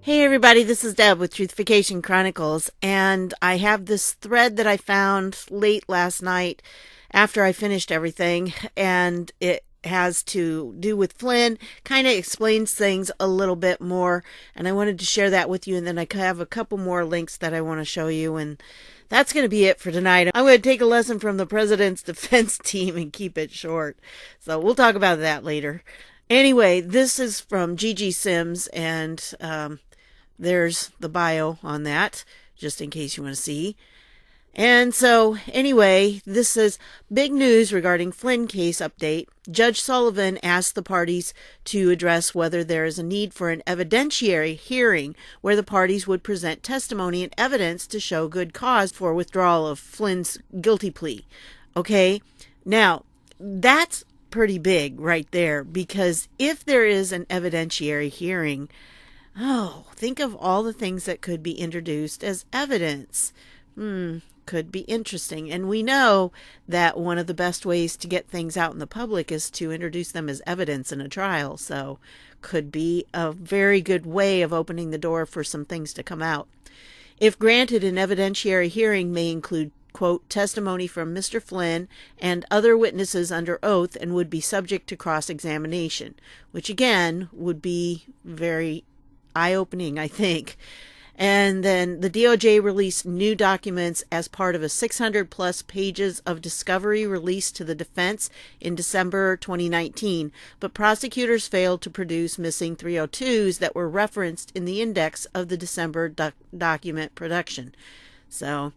Hey everybody, this is Deb with Truthification Chronicles, and I have this thread that I found late last night after I finished everything, and it has to do with Flynn, kind of explains things a little bit more, and I wanted to share that with you, and then I have a couple more links that I want to show you, and that's going to be it for tonight. I'm going to take a lesson from the president's defense team and keep it short, so we'll talk about that later. Anyway, this is from Gigi Sims, and there's the bio on that, just in case you want to see. And so, anyway, this is big news regarding Flynn case update. Judge Sullivan asked the parties to address whether there is a need for an evidentiary hearing where the parties would present testimony and evidence to show good cause for withdrawal of Flynn's guilty plea. Okay, now, that's pretty big right there, because if there is an evidentiary hearing, think of all the things that could be introduced as evidence. Could be interesting. And we know that one of the best ways to get things out in the public is to introduce them as evidence in a trial. So could be a very good way of opening the door for some things to come out. If granted, an evidentiary hearing may include, quote, testimony from Mr. Flynn and other witnesses under oath and would be subject to cross-examination, which again would be very eye-opening, I think. And then the DOJ released new documents as part of a 600 plus pages of discovery released to the defense in December 2019, but prosecutors failed to produce missing 302s that were referenced in the index of the December document production. So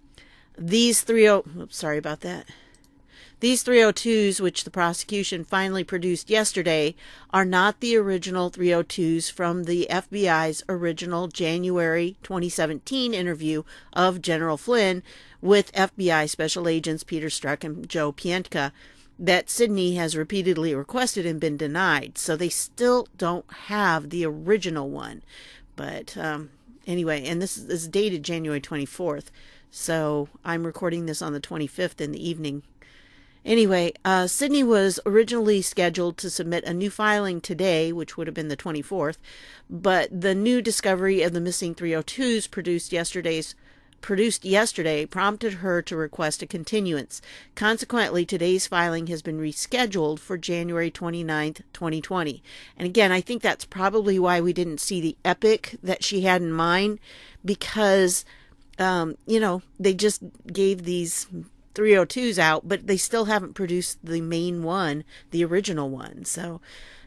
these 302s, which the prosecution finally produced yesterday, are not the original 302s from the FBI's original January 2017 interview of General Flynn with FBI Special Agents Peter Strzok and Joe Pientka that Sydney has repeatedly requested and been denied. So they still don't have the original one. But anyway, and this is dated January 24th. So I'm recording this on the 25th in the evening. Anyway, Sydney was originally scheduled to submit a new filing today, which would have been the 24th, but the new discovery of the missing 302s produced yesterday prompted her to request a continuance. Consequently, today's filing has been rescheduled for January 29th, 2020. And again, I think that's probably why we didn't see the epic that she had in mind, because, they just gave these 302s out, but they still haven't produced the main one, the original one. So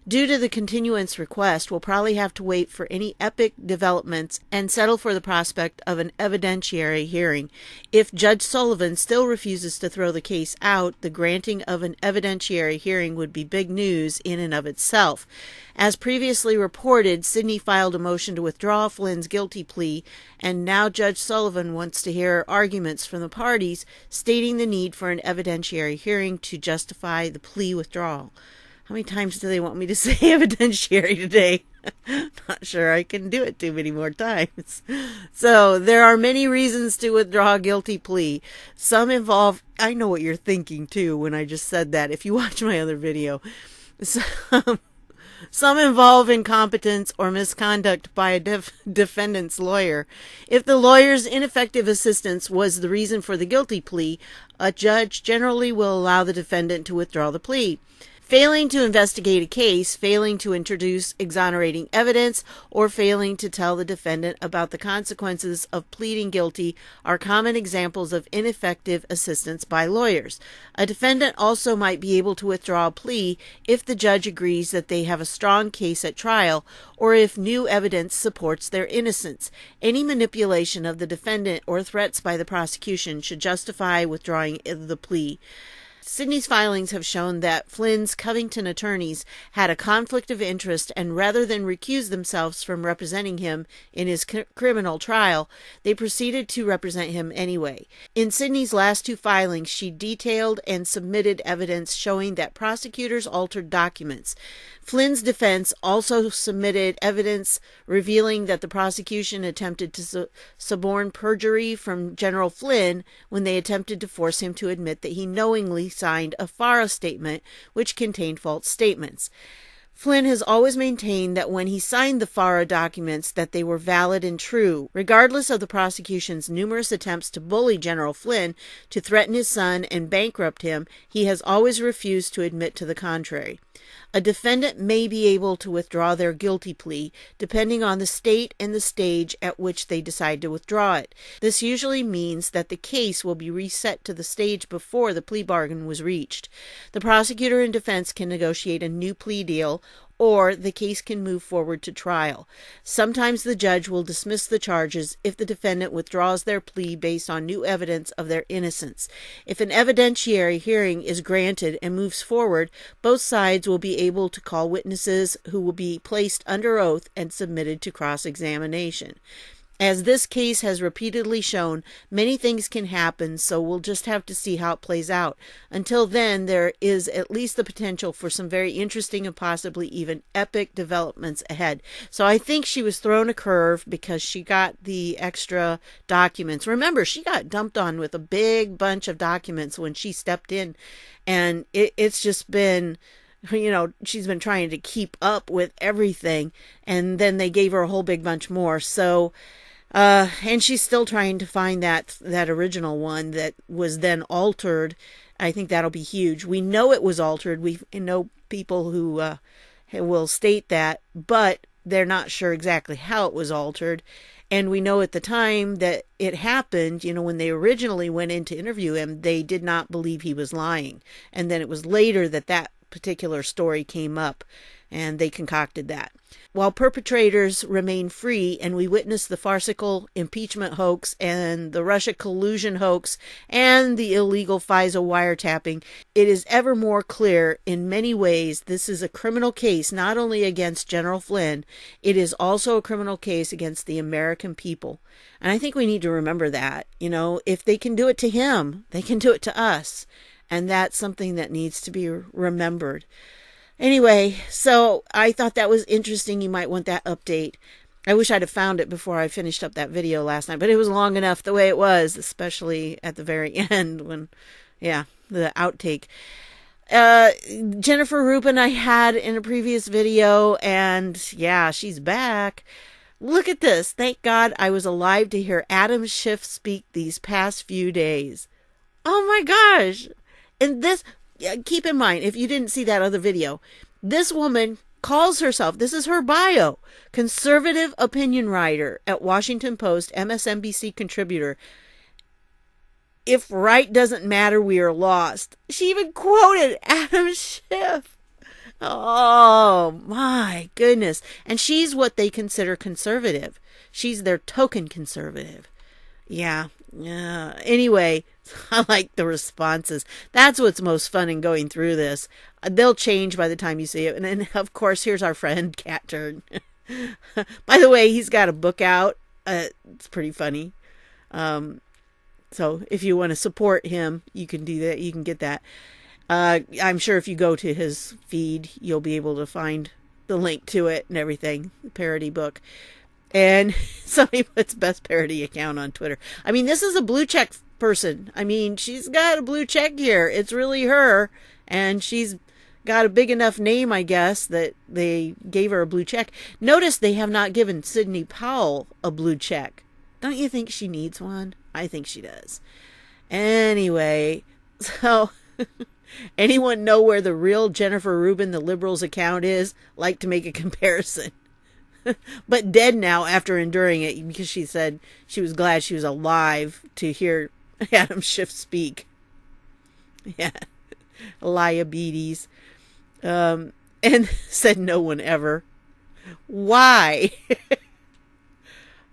due to the continuance request, we'll probably have to wait for any epic developments and settle for the prospect of an evidentiary hearing. If Judge Sullivan still refuses to throw the case out, the granting of an evidentiary hearing would be big news in and of itself. As previously reported, Sydney filed a motion to withdraw Flynn's guilty plea, and now Judge Sullivan wants to hear arguments from the parties stating the need for an evidentiary hearing to justify the plea withdrawal. How many times do they want me to say evidentiary today? Not sure I can do it too many more times. So there are many reasons to withdraw a guilty plea. Some involve, I know what you're thinking too when I just said that, if you watch my other video. Some involve incompetence or misconduct by a defendant's lawyer. If the lawyer's ineffective assistance was the reason for the guilty plea, a judge generally will allow the defendant to withdraw the plea. Failing to investigate a case, failing to introduce exonerating evidence, or failing to tell the defendant about the consequences of pleading guilty are common examples of ineffective assistance by lawyers. A defendant also might be able to withdraw a plea if the judge agrees that they have a strong case at trial, or if new evidence supports their innocence. Any manipulation of the defendant or threats by the prosecution should justify withdrawing the plea. Sydney's filings have shown that Flynn's Covington attorneys had a conflict of interest, and rather than recuse themselves from representing him in his criminal trial, they proceeded to represent him anyway. In Sydney's last two filings, she detailed and submitted evidence showing that prosecutors altered documents. Flynn's defense also submitted evidence revealing that the prosecution attempted to suborn perjury from General Flynn when they attempted to force him to admit that he knowingly signed a FARA statement which contained false statements. Flynn has always maintained that when he signed the FARA documents that they were valid and true, regardless of the prosecution's numerous attempts to bully General Flynn, to threaten his son and bankrupt him. He has always refused to admit to the contrary. A defendant may be able to withdraw their guilty plea, depending on the state and the stage at which they decide to withdraw it. This usually means that the case will be reset to the stage before the plea bargain was reached. The prosecutor and defense can negotiate a new plea deal, or the case can move forward to trial. Sometimes the judge will dismiss the charges if the defendant withdraws their plea based on new evidence of their innocence. If an evidentiary hearing is granted and moves forward, both sides will be able to call witnesses who will be placed under oath and submitted to cross-examination. As this case has repeatedly shown, many things can happen, so we'll just have to see how it plays out. Until then, there is at least the potential for some very interesting and possibly even epic developments ahead. So I think she was thrown a curve because she got the extra documents. Remember, she got dumped on with a big bunch of documents when she stepped in, and it's just been... she's been trying to keep up with everything, and then they gave her a whole big bunch more. So, and she's still trying to find that original one that was then altered. I think that'll be huge. We know it was altered. We know people who will state that, but they're not sure exactly how it was altered. And we know at the time that it happened, when they originally went in to interview him, they did not believe he was lying. And then it was later that particular story came up, and they concocted that. While perpetrators remain free and we witness the farcical impeachment hoax and the Russia collusion hoax and the illegal FISA wiretapping, it is ever more clear in many ways this is a criminal case not only against General Flynn, it is also a criminal case against the American people. And I think we need to remember that. If they can do it to him, they can do it to us. And that's something that needs to be remembered. Anyway, so I thought that was interesting. You might want that update. I wish I'd have found it before I finished up that video last night, but it was long enough the way it was, especially at the very end when, the outtake. Jennifer Rubin I had in a previous video, and she's back. Look at this. Thank God I was alive to hear Adam Schiff speak these past few days. Oh my gosh. And this, keep in mind, if you didn't see that other video, this woman calls herself, this is her bio, conservative opinion writer at Washington Post, MSNBC contributor. If right doesn't matter, we are lost. She even quoted Adam Schiff. Oh my goodness. And she's what they consider conservative. She's their token conservative. Yeah. Anyway, I like the responses. That's what's most fun in going through this. They'll change by the time you see it. And then, of course, here's our friend Cat Turd. By the way, he's got a book out. It's pretty funny. So if you want to support him, you can do that. You can get that. I'm sure if you go to his feed, you'll be able to find the link to it and everything. The parody book. And somebody puts best parody account on Twitter. I mean, this is a blue check person. I mean, she's got a blue check here. It's really her. And she's got a big enough name, I guess, that they gave her a blue check. Notice they have not given Sidney Powell a blue check. Don't you think she needs one? I think she does. Anyway, so anyone know where the real Jennifer Rubin, the Liberals account is? Like to make a comparison. But dead now after enduring it, because she said she was glad she was alive to hear Adam Schiff speak. Yeah. Liabetes. And said no one ever. Why?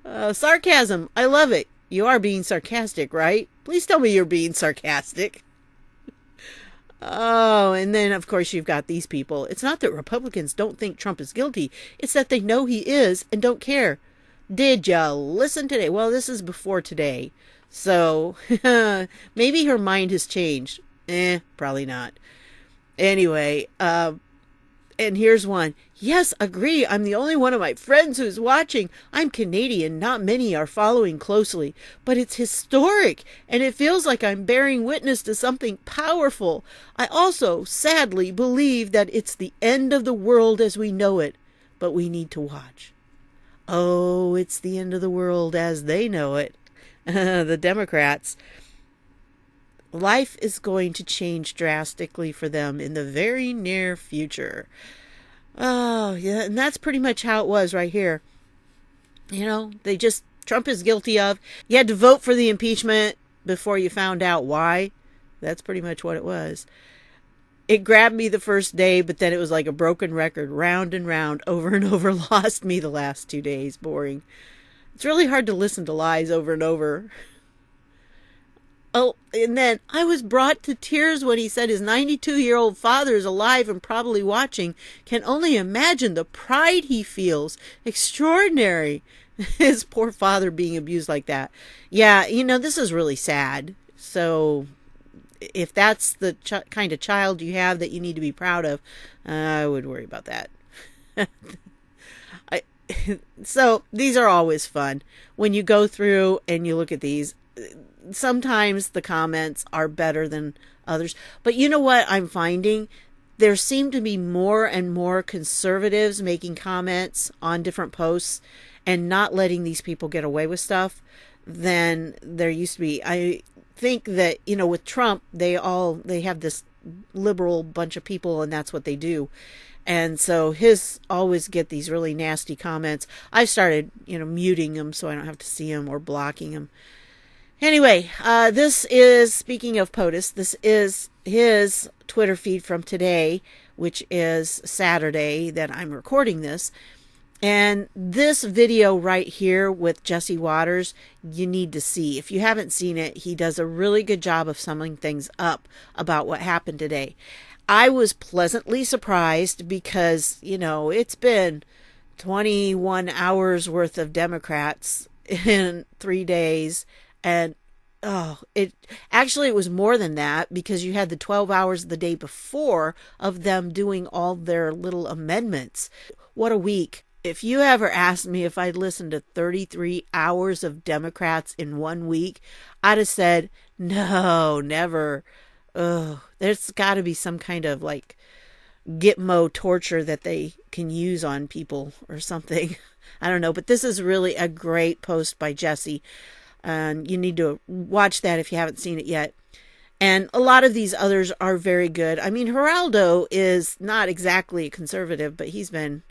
Sarcasm. I love it. You are being sarcastic, right? Please tell me you're being sarcastic. Oh, and then, of course, you've got these people. It's not that Republicans don't think Trump is guilty. It's that they know he is and don't care. Did ya listen today? Well, this is before today. So, maybe her mind has changed. Probably not. Anyway, And here's one. Yes, agree. I'm the only one of my friends who's watching. I'm Canadian. Not many are following closely, but it's historic and it feels like I'm bearing witness to something powerful. I also sadly believe that it's the end of the world as we know it, but we need to watch. Oh, it's the end of the world as they know it. The Democrats. Life is going to change drastically for them in the very near future. Oh, yeah, and that's pretty much how it was right here. Trump is guilty of. You had to vote for the impeachment before you found out why. That's pretty much what it was. It grabbed me the first day, but then it was like a broken record, round and round, over and over, lost me the last 2 days. Boring. It's really hard to listen to lies over and over. Oh, and then I was brought to tears when he said his 92-year-old father is alive and probably watching. Can only imagine the pride he feels. Extraordinary. His poor father being abused like that. Yeah, this is really sad. So if that's the kind of child you have that you need to be proud of, I would worry about that. So these are always fun. When you go through and you look at these, sometimes the comments are better than others. But you know what I'm finding? There seem to be more and more conservatives making comments on different posts and not letting these people get away with stuff than there used to be. I think that, with Trump, they have this liberal bunch of people and that's what they do. And so his always get these really nasty comments. I started, muting them so I don't have to see them or blocking them. Anyway, this is, speaking of POTUS, this is his Twitter feed from today, which is Saturday that I'm recording this. And this video right here with Jesse Watters, you need to see. If you haven't seen it, he does a really good job of summing things up about what happened today. I was pleasantly surprised because, it's been 21 hours worth of Democrats in 3 days. And it was more than that because you had the 12 hours the day before of them doing all their little amendments. What a week. If you ever asked me if I'd listened to 33 hours of Democrats in 1 week, I'd have said, no, never. There's got to be some kind of like Gitmo torture that they can use on people or something. I don't know, but this is really a great post by Jesse. And you need to watch that if you haven't seen it yet. And a lot of these others are very good. I mean, Geraldo is not exactly a conservative, but he's been,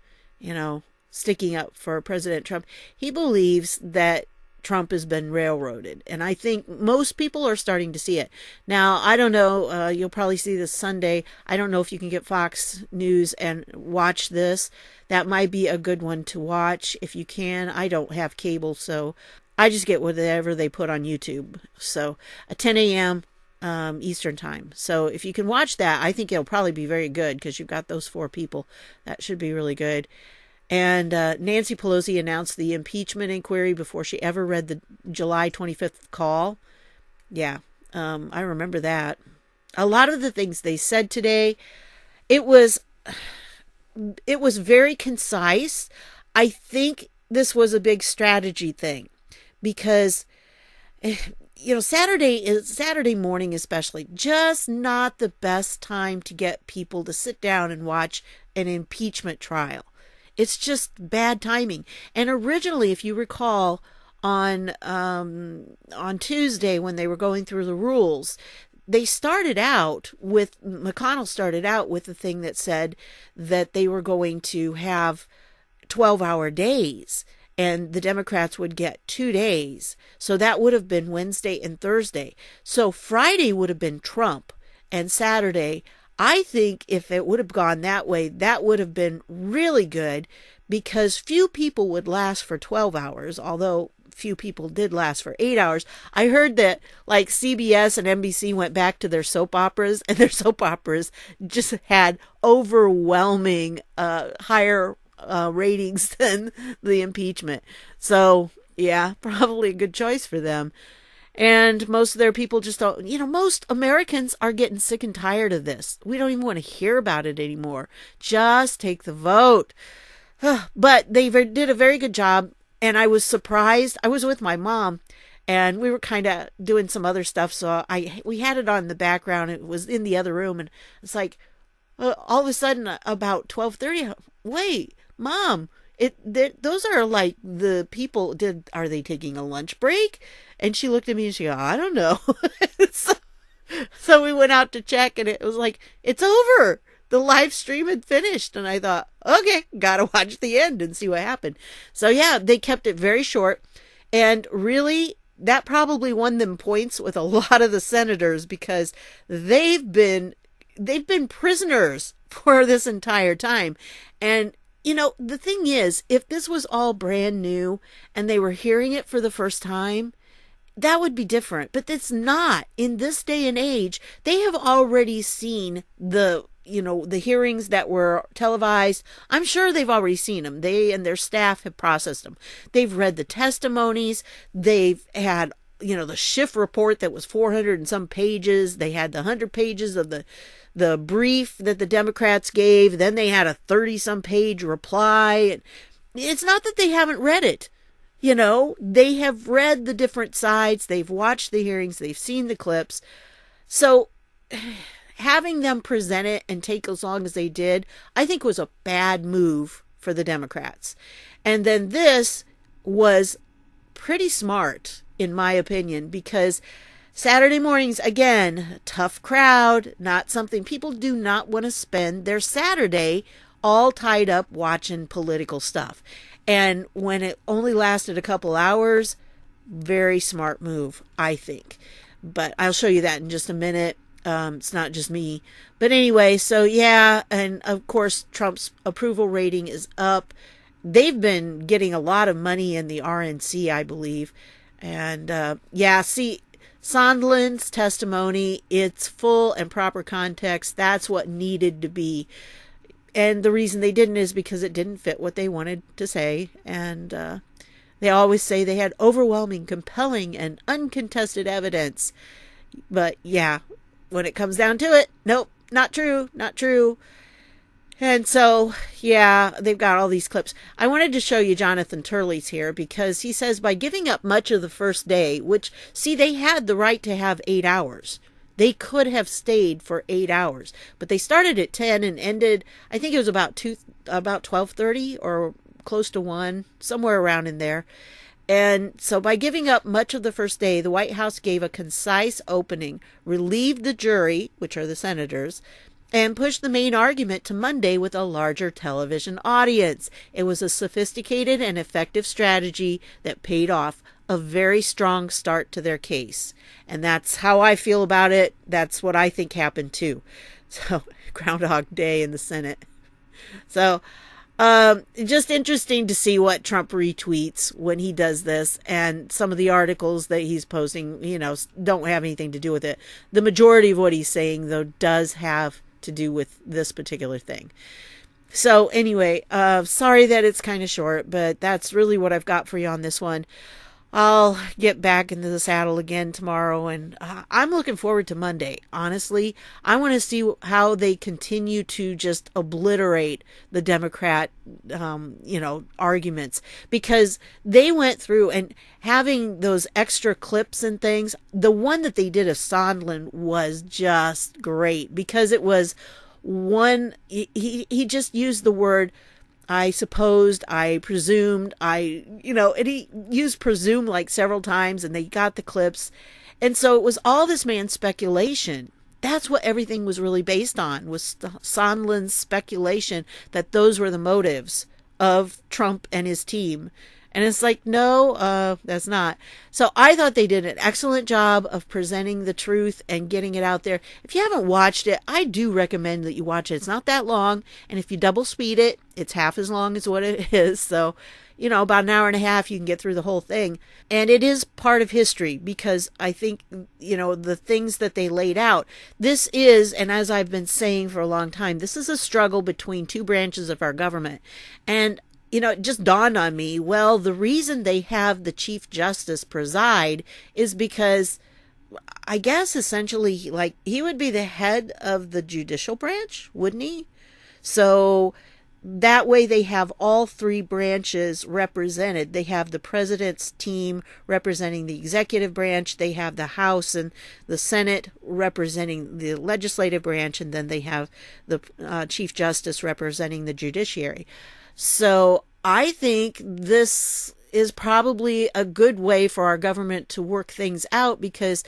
sticking up for President Trump. He believes that Trump has been railroaded. And I think most people are starting to see it. Now, I don't know. You'll probably see this Sunday. I don't know if you can get Fox News and watch this. That might be a good one to watch if you can. I don't have cable, so I just get whatever they put on YouTube. So at 10 a.m. Eastern time. So if you can watch that, I think it'll probably be very good because you've got those 4 people. That should be really good. And Nancy Pelosi announced the impeachment inquiry before she ever read the July 25th call. Yeah, I remember that. A lot of the things they said today, it was very concise. I think this was a big strategy thing because, Saturday morning especially, just not the best time to get people to sit down and watch an impeachment trial. It's just bad timing. And originally, if you recall, on Tuesday when they were going through the rules, McConnell started out with the thing that said that they were going to have 12-hour days and the Democrats would get 2 days. So that would have been Wednesday and Thursday. So Friday would have been Trump and Saturday. I think if it would have gone that way, that would have been really good because few people would last for 12 hours, although few people did last for 8 hours. I heard that like CBS and NBC went back to their soap operas and their soap operas just had overwhelming higher ratings than the impeachment. So yeah, probably a good choice for them. And most of their people just don't, most Americans are getting sick and tired of this. We don't even want to hear about it anymore. Just take the vote. But they did a very good job. And I was surprised. I was with my mom and we were kind of doing some other stuff. So we had it on in the background. It was in the other room. And it's like, all of a sudden about 12:30, wait, Mom, those are like the people. Are they taking a lunch break? And she looked at me and she goes, I don't know. So we went out to check and it was like, it's over. The live stream had finished. And I thought, okay, gotta watch the end and see what happened. So yeah, they kept it very short. And really, that probably won them points with a lot of the senators because they've been prisoners for this entire time. And the thing is, if this was all brand new and they were hearing it for the first time, that would be different. But it's not. In this day and age, they have already seen the hearings that were televised. I'm sure they've already seen them. They and their staff have processed them. They've read the testimonies. They've had, the Schiff report that was 400 and some pages. They had the 100 pages of the brief that the Democrats gave. Then they had a 30-some page reply. It's not that they haven't read it. They have read the different sides. They've watched the hearings. They've seen the clips. So having them present it and take as long as they did, I think was a bad move for the Democrats. And then this was pretty smart, in my opinion, because Saturday mornings, again, tough crowd, not something people do not want to spend their Saturday all tied up watching political stuff. And when it only lasted a couple hours, very smart move, I think. But I'll show you that in just a minute. It's not just me. But anyway, so yeah, and of course, Trump's approval rating is up. They've been getting a lot of money in the RNC, I believe. And Sondland's testimony, it's full and proper context. That's what needed to be. And the reason they didn't is because it didn't fit what they wanted to say. And they always say they had overwhelming, compelling, and uncontested evidence. But yeah, when it comes down to it, nope, not true, not true. And so, yeah, they've got all these clips. I wanted to show you Jonathan Turley's here because he says by giving up much of the first day, which, see, they had the right to have 8 hours. They could have stayed for 8 hours, but they started at 10 and ended, I think it was about 12:30 or close to 1, somewhere around in there. And so by giving up much of the first day, the White House gave a concise opening, relieved the jury, which are the senators, and pushed the main argument to Monday with a larger television audience. It was a sophisticated and effective strategy that paid off, a very strong start to their case. And that's how I feel about it. That's what I think happened too. So, Groundhog Day in the Senate. So, just interesting to see what Trump retweets when he does this, and some of the articles that he's posting, don't have anything to do with it. The majority of what he's saying, though, does have to do with this particular thing. So anyway, sorry that it's kind of short, but that's really what I've got for you on this one. I'll get back into the saddle again tomorrow, and I'm looking forward to Monday. Honestly, I want to see how they continue to just obliterate the Democrat, arguments, because they went through and having those extra clips and things. The one that they did of Sondland was just great because it was one. He just used the word, I supposed, I presumed, and he used presume like several times, and they got the clips. And so it was all this man's speculation. That's what everything was really based on, was Sondland's speculation that those were the motives of Trump and his team. And it's like, no, that's not. So I thought they did an excellent job of presenting the truth and getting it out there. If you haven't watched it, I do recommend that you watch it. It's not that long. And if you double speed it, it's half as long as what it is. So, about an hour and a half, you can get through the whole thing. And it is part of history because I think, the things that they laid out, this is, and as I've been saying for a long time, this is a struggle between two branches of our government. And it just dawned on me, well, the reason they have the Chief Justice preside is because I guess essentially, like, he would be the head of the judicial branch, wouldn't he? So that way they have all three branches represented. They have the president's team representing the executive branch, they have the House and the Senate representing the legislative branch, and then they have the Chief Justice representing the judiciary. So I think this is probably a good way for our government to work things out, because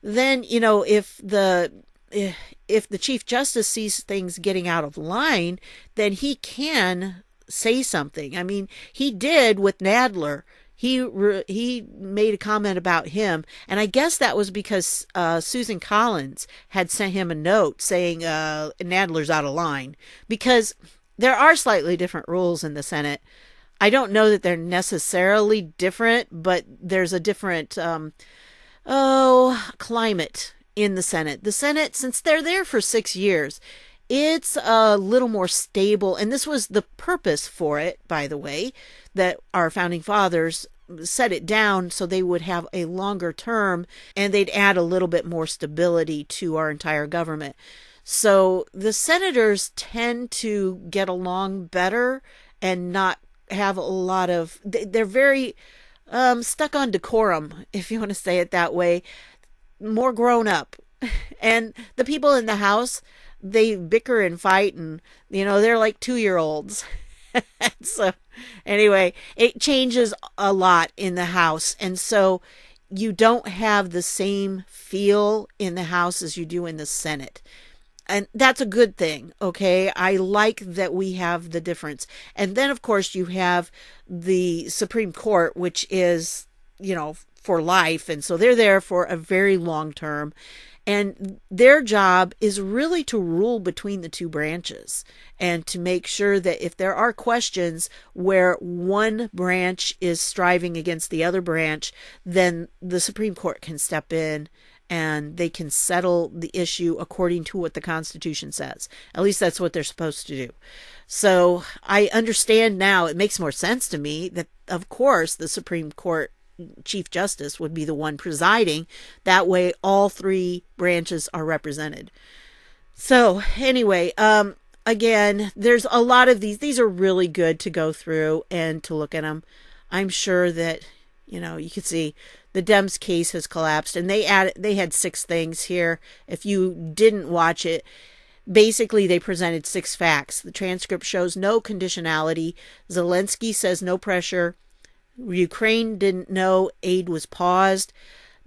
then, if the Chief Justice sees things getting out of line, then he can say something. I mean, he did with Nadler. He made a comment about him, and I guess that was because Susan Collins had sent him a note saying Nadler's out of line, because there are slightly different rules in the Senate. I don't know that they're necessarily different, but there's a different climate in the Senate. The Senate, since they're there for 6 years, it's a little more stable. And this was the purpose for it, by the way, that our founding fathers set it down so they would have a longer term and they'd add a little bit more stability to our entire government. So the senators tend to get along better and not have a lot of, they're very stuck on decorum, if you want to say it that way, more grown up. And the people in the House, they bicker and fight, and they're like 2-year-olds. So anyway, it changes a lot in the House, and so you don't have the same feel in the House as you do in the Senate. And that's a good thing, okay? I like that we have the difference. And then, of course, you have the Supreme Court, which is, for life. And so they're there for a very long term. And their job is really to rule between the two branches and to make sure that if there are questions where one branch is striving against the other branch, then the Supreme Court can step in and they can settle the issue according to what the Constitution says. At least that's what they're supposed to do. So I understand now, it makes more sense to me that, of course, the Supreme Court Chief Justice would be the one presiding. That way all three branches are represented. So anyway, again, there's a lot of these are really good to go through and to look at them. I'm sure that, you can see the Dems case has collapsed, and they had 6 things here. If you didn't watch it, basically they presented 6 facts. The transcript shows no conditionality. Zelensky says no pressure. Ukraine didn't know aid was paused.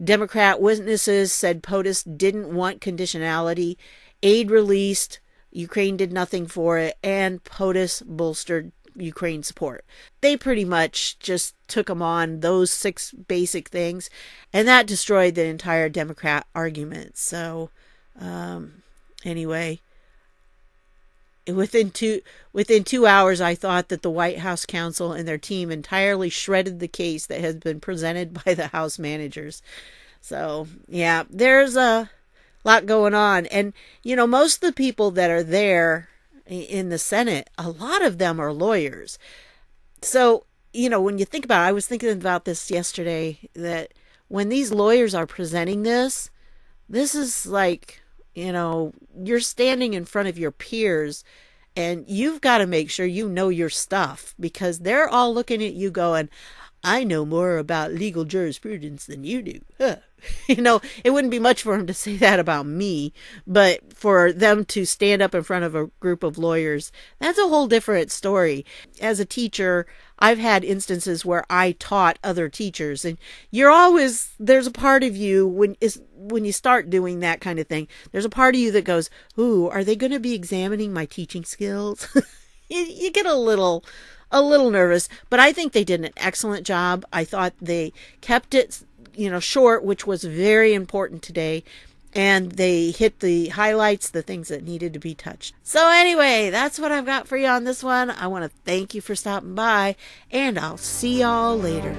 Democrat witnesses said POTUS didn't want conditionality. Aid released. Ukraine did nothing for it. And POTUS bolstered Ukraine support. They pretty much just took them on, those 6 basic things. And that destroyed the entire Democrat argument. So anyway, within 2 hours, I thought that the White House counsel and their team entirely shredded the case that has been presented by the House managers. So yeah, there's a lot going on. And most of the people that are there in the Senate, a lot of them are lawyers. So when you think about it, I was thinking about this yesterday, that when these lawyers are presenting this is like, you're standing in front of your peers and you've got to make sure you know your stuff, because they're all looking at you going, I know more about legal jurisprudence than you do. Huh. It wouldn't be much for them to say that about me, but for them to stand up in front of a group of lawyers, that's a whole different story. As a teacher, I've had instances where I taught other teachers, and there's a part of you when you start doing that kind of thing, there's a part of you that goes, ooh, are they going to be examining my teaching skills? You get a little nervous, but I think they did an excellent job. I thought they kept it, short, which was very important today. And they hit the highlights, the things that needed to be touched. So anyway, that's what I've got for you on this one. I want to thank you for stopping by, and I'll see y'all later.